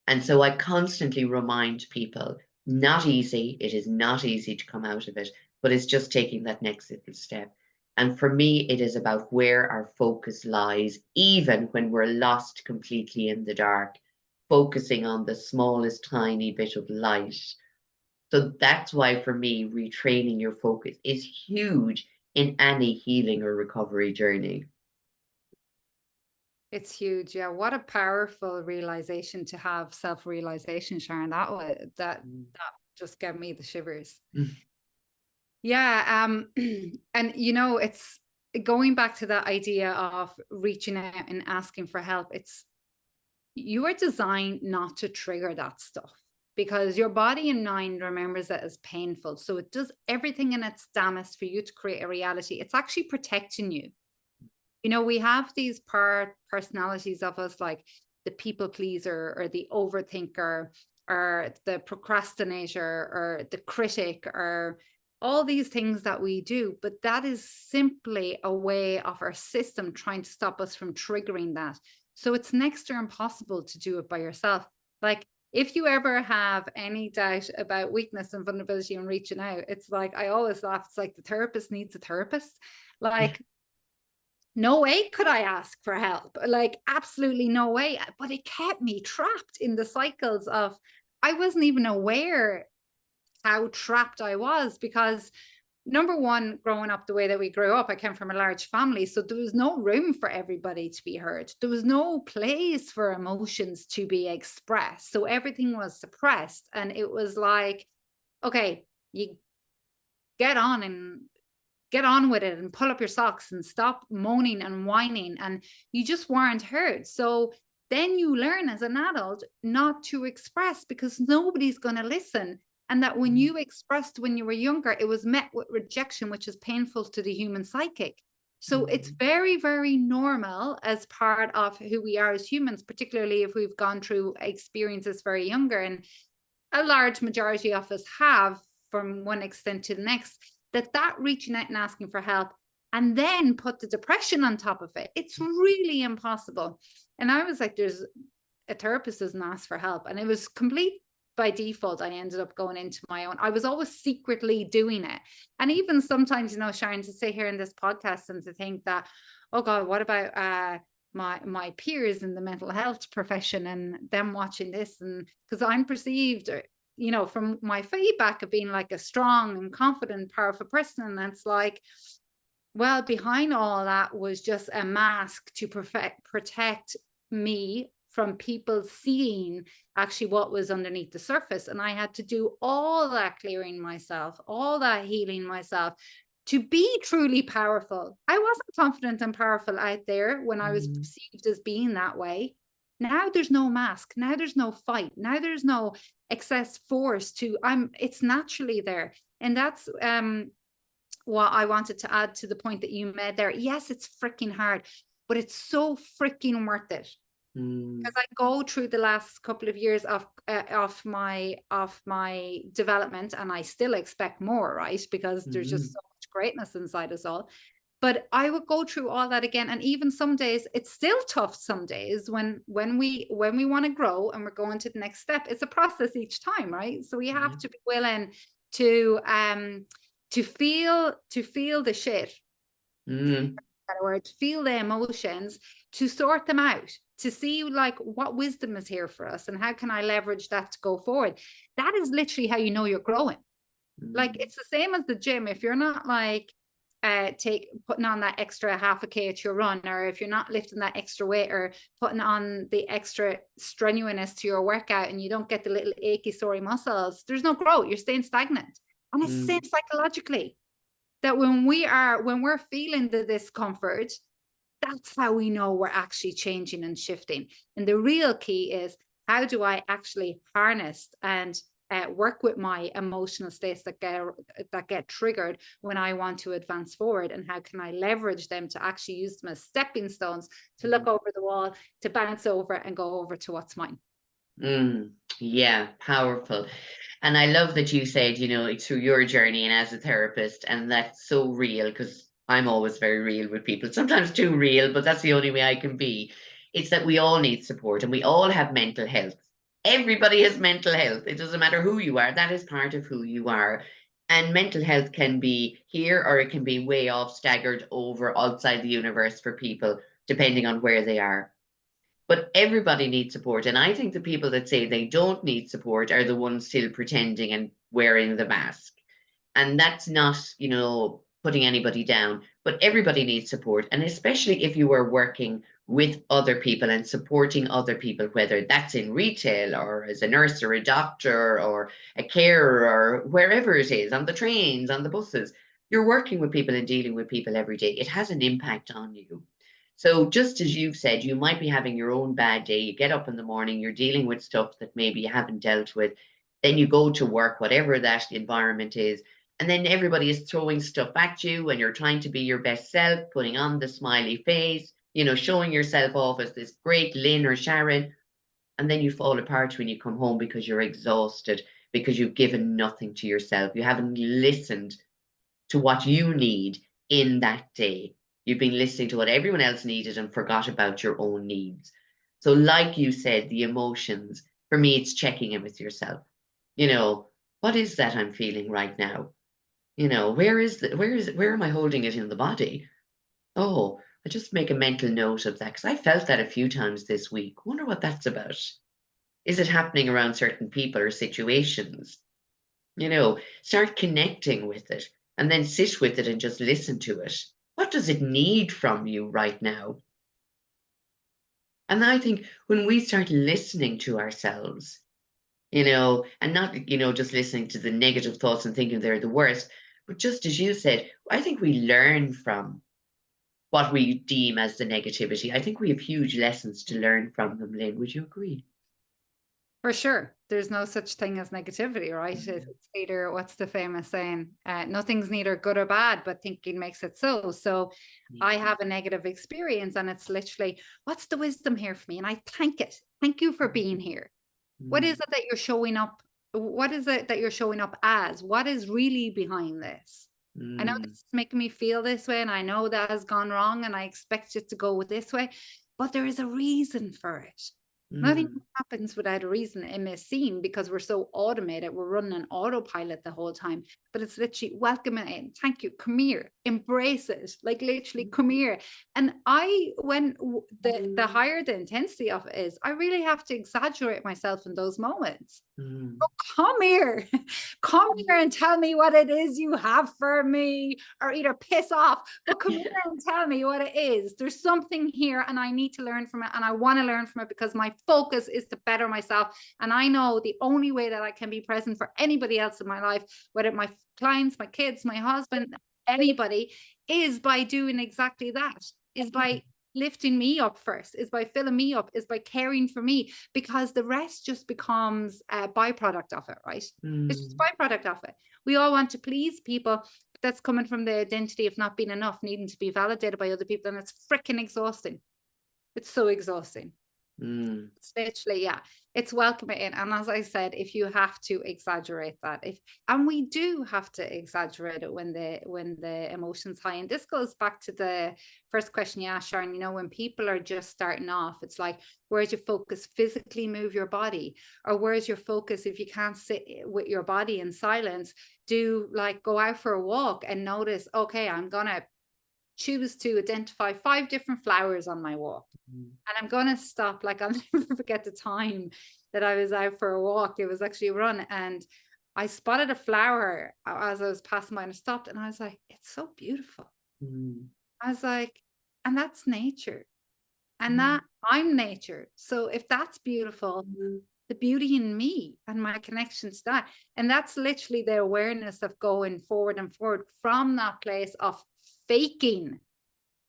And so I constantly remind people, not easy. It is not easy to come out of it, but it's just taking that next little step. And for me, it is about where our focus lies, even when we're lost completely in the dark, focusing on the smallest tiny bit of light. So that's why for me, retraining your focus is huge in any healing or recovery journey. It's huge. Yeah. What a powerful realization to have, self-realization, Sharon. That just gave me the shivers. Mm. Yeah. And it's going back to that idea of reaching out and asking for help. You are designed not to trigger that stuff because your body and mind remembers it as painful. So it does everything in its damnedest for you to create a reality. It's actually protecting you. We have these personalities of us, like the people pleaser or the overthinker or the procrastinator or the critic or all these things that we do. But that is simply a way of our system trying to stop us from triggering that. So it's next to impossible to do it by yourself. Like, if you ever have any doubt about weakness and vulnerability and reaching out, it's like, I always laugh. It's like the therapist needs a therapist. Like, no way could I ask for help. Like, absolutely no way. But it kept me trapped in the cycles of, I wasn't even aware how trapped I was because, number one, growing up the way that we grew up, I came from a large family. So there was no room for everybody to be heard. There was no place for emotions to be expressed. So everything was suppressed. And it was like, okay, you get on with it and pull up your socks and stop moaning and whining, and you just weren't heard. So then you learn as an adult not to express because nobody's going to listen. And that when you expressed when you were younger, it was met with rejection, which is painful to the human psychic. So it's very, very normal as part of who we are as humans, particularly if we've gone through experiences very younger. And a large majority of us have, from one extent to the next, that reaching out and asking for help and then put the depression on top of it, it's really impossible. And I was like, there's a therapist doesn't ask for help. And it was complete by default. I ended up going into my own. I was always secretly doing it. And even sometimes, Sharon, to sit here in this podcast and to think that, oh God, what about my peers in the mental health profession and them watching this? And because I'm perceived, from my feedback of being like a strong and confident, powerful person. And it's like, well, behind all that was just a mask to protect me from people seeing actually what was underneath the surface. And I had to do all that clearing myself, all that healing myself to be truly powerful. I wasn't confident and powerful out there when I was perceived as being that way. Now there's no mask. Now there's no fight. Now there's no excess force it's naturally there. And that's what I wanted to add to the point that you made there. Yes, it's freaking hard, but it's so freaking worth it. Because I go through the last couple of years of my development, and I still expect more, right? Because there's just so much greatness inside us all. But I would go through all that again, and even some days it's still tough. Some days when we want to grow and we're going to the next step, it's a process each time, right? So we have to be willing to feel the shit, that word, feel the emotions, to sort them out, to see like what wisdom is here for us and how can I leverage that to go forward. That is literally how you know you're growing. Like it's the same as the gym. If you're not like putting on that extra half a K at your run, or if you're not lifting that extra weight or putting on the extra strenuousness to your workout, and you don't get the little achy sorry muscles, there's no growth. You're staying stagnant. And it's the same psychologically, that when we're feeling the discomfort, that's how we know we're actually changing and shifting. And the real key is, how do I actually harness and work with my emotional states that get triggered when I want to advance forward, and how can I leverage them to actually use them as stepping stones to look over the wall, to bounce over and go over to what's mine. Yeah, powerful. And I love that you said, through your journey and as a therapist, and that's so real, because I'm always very real with people, sometimes too real, but that's the only way I can be. It's that we all need support and we all have mental health. Everybody has mental health. It doesn't matter who you are. That is part of who you are. And mental health can be here, or it can be way off, staggered over outside the universe for people, depending on where they are. But everybody needs support. And I think the people that say they don't need support are the ones still pretending and wearing the mask. And that's not, putting anybody down, but everybody needs support. And especially if you are working with other people and supporting other people, whether that's in retail or as a nurse or a doctor or a carer or wherever it is, on the trains, on the buses, you're working with people and dealing with people every day. It has an impact on you. So just as you've said, you might be having your own bad day. You get up in the morning, you're dealing with stuff that maybe you haven't dealt with. Then you go to work, whatever that environment is, and then everybody is throwing stuff at you, and you're trying to be your best self, putting on the smiley face, showing yourself off as this great Lynn or Sharon. And then you fall apart when you come home because you're exhausted, because you've given nothing to yourself. You haven't listened to what you need in that day. You've been listening to what everyone else needed and forgot about your own needs. So, like you said, the emotions, for me, it's checking in with yourself. What is that I'm feeling right now? Where am I holding it in the body? Oh, I just make a mental note of that, because I felt that a few times this week. Wonder what that's about. Is it happening around certain people or situations? Start connecting with it, and then sit with it and just listen to it. What does it need from you right now? And I think when we start listening to ourselves, and not, just listening to the negative thoughts and thinking they're the worst, but just as you said, I think we learn from what we deem as the negativity. I think we have huge lessons to learn from them, Lynn. Would you agree? For sure. There's no such thing as negativity, right? It's either, what's the famous saying? Nothing's neither good or bad, but thinking makes it so. So I have a negative experience, and it's literally, what's the wisdom here for me? And I thank it. Thank you for being here. What is it that you're showing up? What is it that you're showing up as? What is really behind this? I know this is making me feel this way, and I know that has gone wrong, and I expect it to go this way, but there is a reason for it. Nothing happens without a reason. It may seem, because we're so automated, we're running an autopilot the whole time, but it's literally welcome it in. Thank you. Come here. Embrace it. Like literally come here. And when the higher the intensity of it is, I really have to exaggerate myself in those moments. Oh, come here. Come here and tell me what it is you have for me, or either piss off, but come here and tell me what it is. There's something here, and I need to learn from it, and I want to learn from it, because my focus is to better myself. And I know the only way that I can be present for anybody else in my life, whether my clients, my kids, my husband, anybody, is by doing exactly that, is by lifting me up first, is by filling me up, is by caring for me, because the rest just becomes a byproduct of it, right? It's just byproduct of it. We all want to please people. That's coming from the identity of not being enough, needing to be validated by other people. And it's freaking exhausting. It's so exhausting. It's literally, yeah, it's welcoming. And as I said, if you have to exaggerate that, and we do have to exaggerate it when the emotion's high. And this goes back to the first question you asked, Sharon, when people are just starting off, it's like, where's your focus? Physically move your body. Or where's your focus? If you can't sit with your body in silence, do like go out for a walk and notice, okay, I'm gonna choose to identify 5 different flowers on my walk. And I'm going to stop. Like, I'll never forget the time that I was out for a walk. It was actually a run. And I spotted a flower as I was passing by, and I stopped, and I was like, it's so beautiful. I was like, and that's nature. And that I'm nature. So if that's beautiful, the beauty in me and my connection to that. And that's literally the awareness of going forward and forward from that place of faking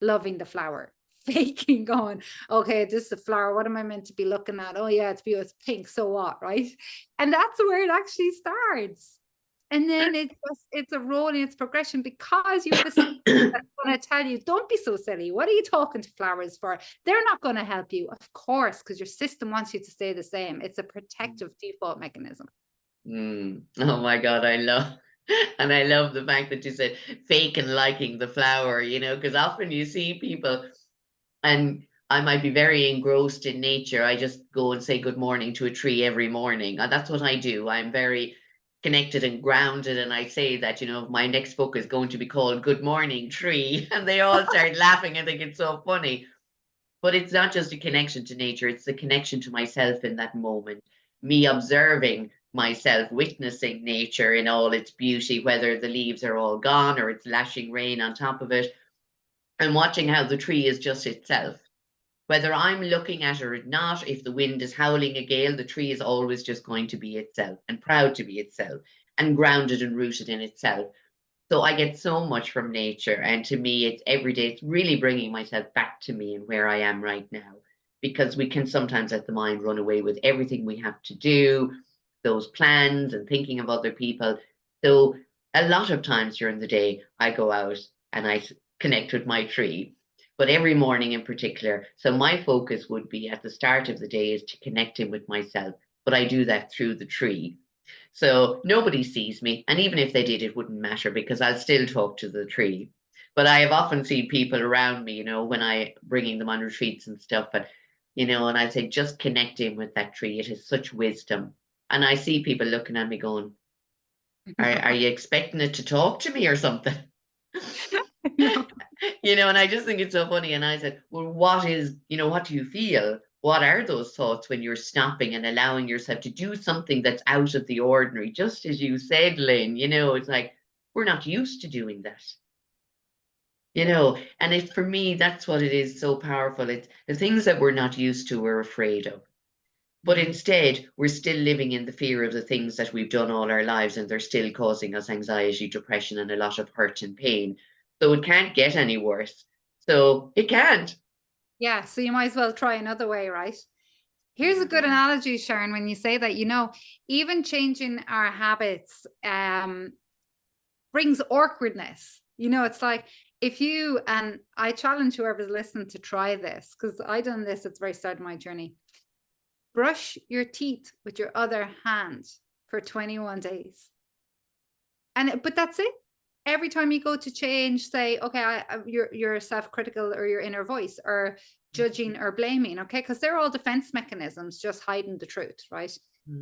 loving the flower, faking going, okay, this is a flower. What am I meant to be looking at? Oh yeah, it's beautiful. It's pink. So what, right? And that's where it actually starts. And then it's a rolling, it's progression, because you're the system that's going to tell you, don't be so silly. What are you talking to flowers for? They're not going to help you, of course, because your system wants you to stay the same. It's a protective default mechanism. Oh my God, I love the fact that you said fake and liking the flower, because often you see people, and I might be very engrossed in nature. I just go and say good morning to a tree every morning. And that's what I do. I'm very connected and grounded. And I say that, my next book is going to be called Good Morning Tree. And they all start laughing and think it's so funny. But it's not just a connection to nature, it's the connection to myself in that moment. Me observing myself, witnessing nature in all its beauty, whether the leaves are all gone or it's lashing rain on top of it, and watching how the tree is just itself. Whether I'm looking at it or not, if the wind is howling a gale, the tree is always just going to be itself, and proud to be itself, and grounded and rooted in itself. So I get so much from nature. And to me, it's every day, it's really bringing myself back to me and where I am right now. Because we can sometimes let the mind run away with everything we have to do, those plans and thinking of other people. So a lot of times during the day, I go out and I connect with my tree. But every morning in particular, so my focus would be at the start of the day is to connect in with myself. But I do that through the tree. So nobody sees me. And even if they did, it wouldn't matter because I'll still talk to the tree. But I have often seen people around me, when I bringing them on retreats and stuff, and I say, just connect in with that tree. It has such wisdom. And I see people looking at me going, are you expecting it to talk to me or something? And I just think it's so funny. And I said, well, what do you feel? What are those thoughts when you're stopping and allowing yourself to do something that's out of the ordinary? Just as you said, Lynn, it's like, we're not used to doing that. And for me, that's what it is so powerful. It's the things that we're not used to, we're afraid of. But instead, we're still living in the fear of the things that we've done all our lives, and they're still causing us anxiety, depression, and a lot of hurt and pain. So it can't get any worse. So it can't. Yeah, so you might as well try another way, right? Here's a good analogy, Sharon, when you say that, even changing our habits brings awkwardness. It's like and I challenge whoever's listening to try this, because I done this at the very start of my journey. Brush your teeth with your other hand for 21 days. But that's it. Every time you go to change, say, okay, you're self-critical, or your inner voice, or judging or blaming, okay? Because they're all defense mechanisms just hiding the truth, right?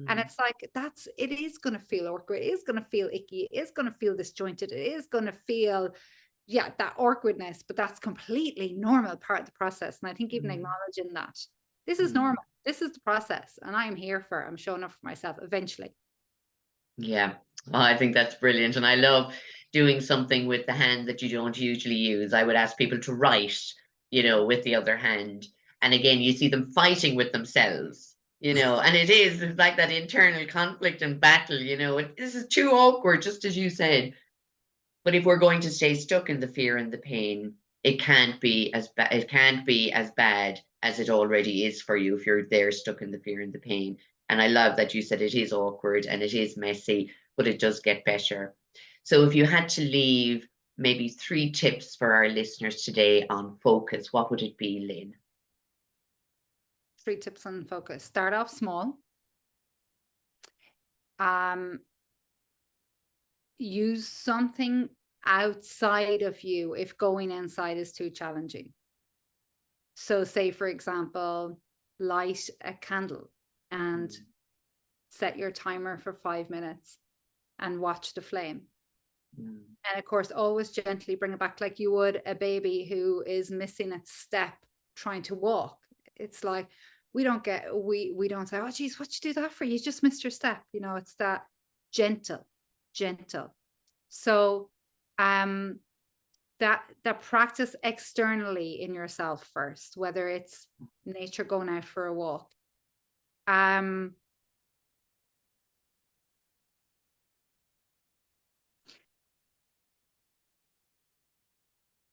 And it's like, it is going to feel awkward. It is going to feel icky. It is going to feel disjointed. It is going to feel, that awkwardness, but that's completely normal part of the process. And I think even acknowledging that this is normal. This is the process. And I'm here for it. I'm showing up for myself eventually. Yeah. Oh, I think that's brilliant. And I love doing something with the hand that you don't usually use. I would ask people to write, with the other hand. And again, you see them fighting with themselves, and it's like that internal conflict and battle, this is too awkward, just as you said. But if we're going to stay stuck in the fear and the pain, it can't be as bad. It can't be as bad as it already is for you if you're there stuck in the fear and the pain. And I love that you said it is awkward and it is messy, but it does get better. So if you had to leave maybe 3 tips for our listeners today on focus, what would it be, Lynn? 3 tips on focus. Start off small. Use something outside of you if going inside is too challenging. So say, for example, light a candle and set your timer for 5 minutes and watch the flame. And of course, always gently bring it back like you would a baby who is missing its step trying to walk. It's like, we don't say, oh geez, what'd you do that for? You just missed your step. It's that gentle. So that practice externally in yourself first, whether it's nature, going out for a walk.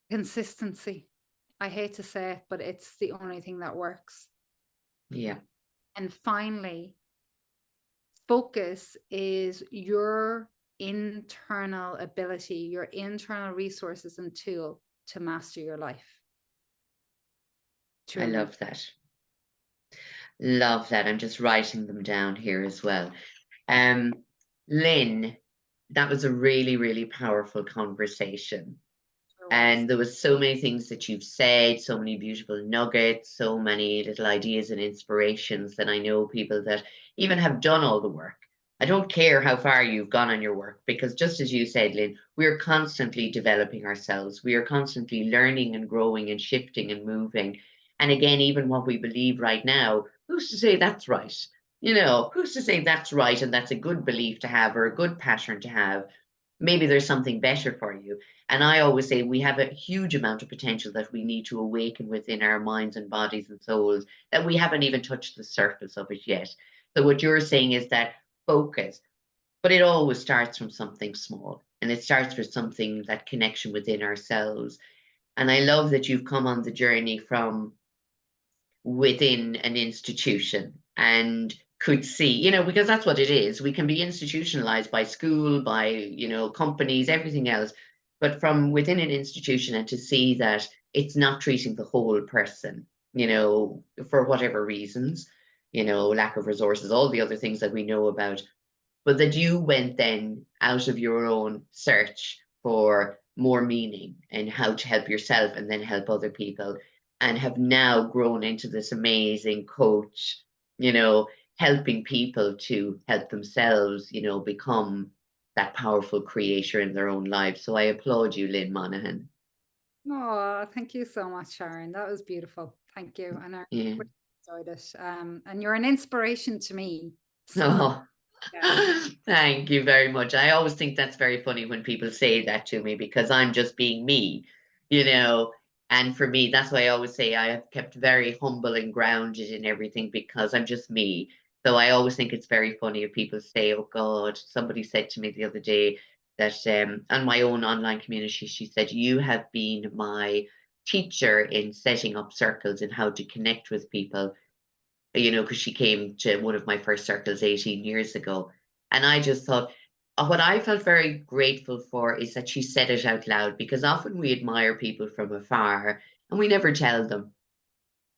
Consistency. I hate to say it, but it's the only thing that works. Yeah. And finally, focus is your internal ability, your internal resources and tool to master your life. I love that. Love that. I'm just writing them down here as well. Lynn, that was a really, really powerful conversation. And there was so many things that you've said, so many beautiful nuggets, so many little ideas and inspirations that I know people that even have done all the work. I don't care how far you've gone on your work, because just as you said, Lynn, we're constantly developing ourselves. We are constantly learning and growing and shifting and moving. And again, even what we believe right now, who's to say that's right? Who's to say that's right and that's a good belief to have or a good pattern to have? Maybe there's something better for you. And I always say we have a huge amount of potential that we need to awaken within our minds and bodies and souls that we haven't even touched the surface of it yet. So what you're saying is that focus, but it always starts from something small, and it starts with something, that connection within ourselves. And I love that you've come on the journey from within an institution and could see, because that's what it is. We can be institutionalized by school, by, companies, everything else, but from within an institution, and to see that it's not treating the whole person, for whatever reasons, lack of resources, all the other things that we know about, but that you went then out of your own search for more meaning and how to help yourself and then help other people, and have now grown into this amazing coach, helping people to help themselves, become that powerful creator in their own lives. So I applaud you, Lynn Monaghan. Oh, thank you so much, Sharon. That was beautiful. Thank you. And I Yeah. really enjoyed it. And you're an inspiration to me. So Oh, yeah. thank you very much. I always think that's very funny when people say that to me, because I'm just being me, you know. And for me, that's why I always say I have kept very humble and grounded in everything, because I'm just me. So I always think it's very funny if people say, "Oh God," somebody said to me the other day that on my own online community, she said, "You have been my teacher in setting up circles and how to connect with people." Because she came to one of my first circles 18 years ago. And I just thought, what I felt very grateful for is that she said it out loud, because often we admire people from afar and we never tell them.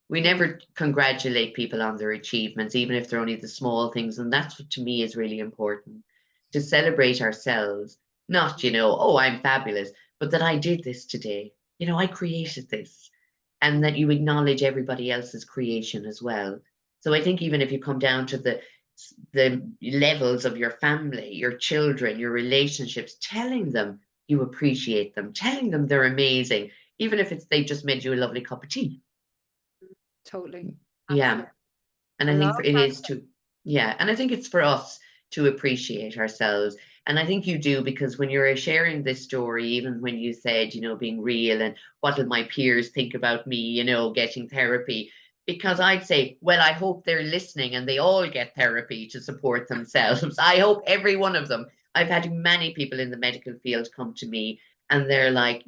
We never congratulate people on their achievements, even if they're only the small things. And that's what to me is really important, to celebrate ourselves, not, oh, I'm fabulous, but that I did this today. I created this, and that you acknowledge everybody else's creation as well. So I think even if you come down to the levels of your family, your children, your relationships, telling them you appreciate them, telling them they're amazing, even if it's they just made you a lovely cup of tea. Totally. Yeah. Absolutely. And I I love think it that. is to, yeah. And I think it's for us to appreciate ourselves. And I think you do, because when you're sharing this story, even when you said, being real and what will my peers think about me, getting therapy, because I'd say, well, I hope they're listening and they all get therapy to support themselves. I hope every one of them. I've had many people in the medical field come to me and they're like,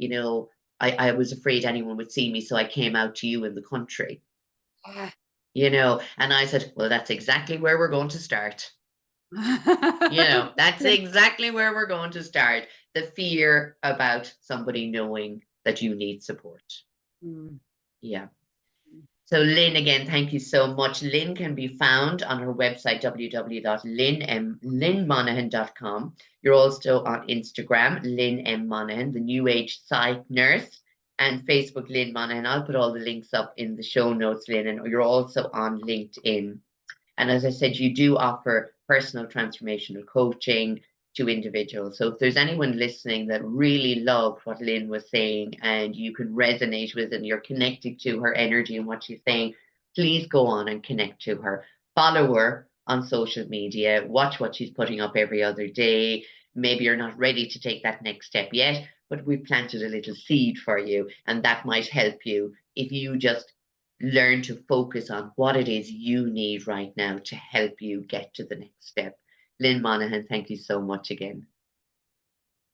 I was afraid anyone would see me, so I came out to you in the country, Yeah. and I said, well, that's exactly where we're going to start. That's exactly where we're going to start. The fear about somebody knowing that you need support. Mm. Yeah. So Lynn, again, thank you so much. Lynn can be found on her website, www.lynnmonaghan.com. You're also on Instagram, Lynn M. Monaghan, the New Age Psych Nurse, and Facebook, Lynn Monaghan. I'll put all the links up in the show notes, Lynn, and you're also on LinkedIn. And as I said, you do offer personal transformational coaching to individuals. So if there's anyone listening that really loved what Lynn was saying and you can resonate with and you're connected to her energy and what she's saying, please go on and connect to her. Follow her on social media. Watch what she's putting up every other day. Maybe you're not ready to take that next step yet, but we've planted a little seed for you, and that might help you if you just learn to focus on what it is you need right now to help you get to the next step. Lynn Monaghan, thank you so much again.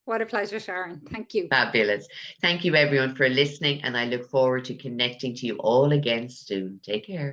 What a pleasure, Sharon. Thank you. Fabulous. Thank you, everyone, for listening, and I look forward to connecting to you all again soon. Take care.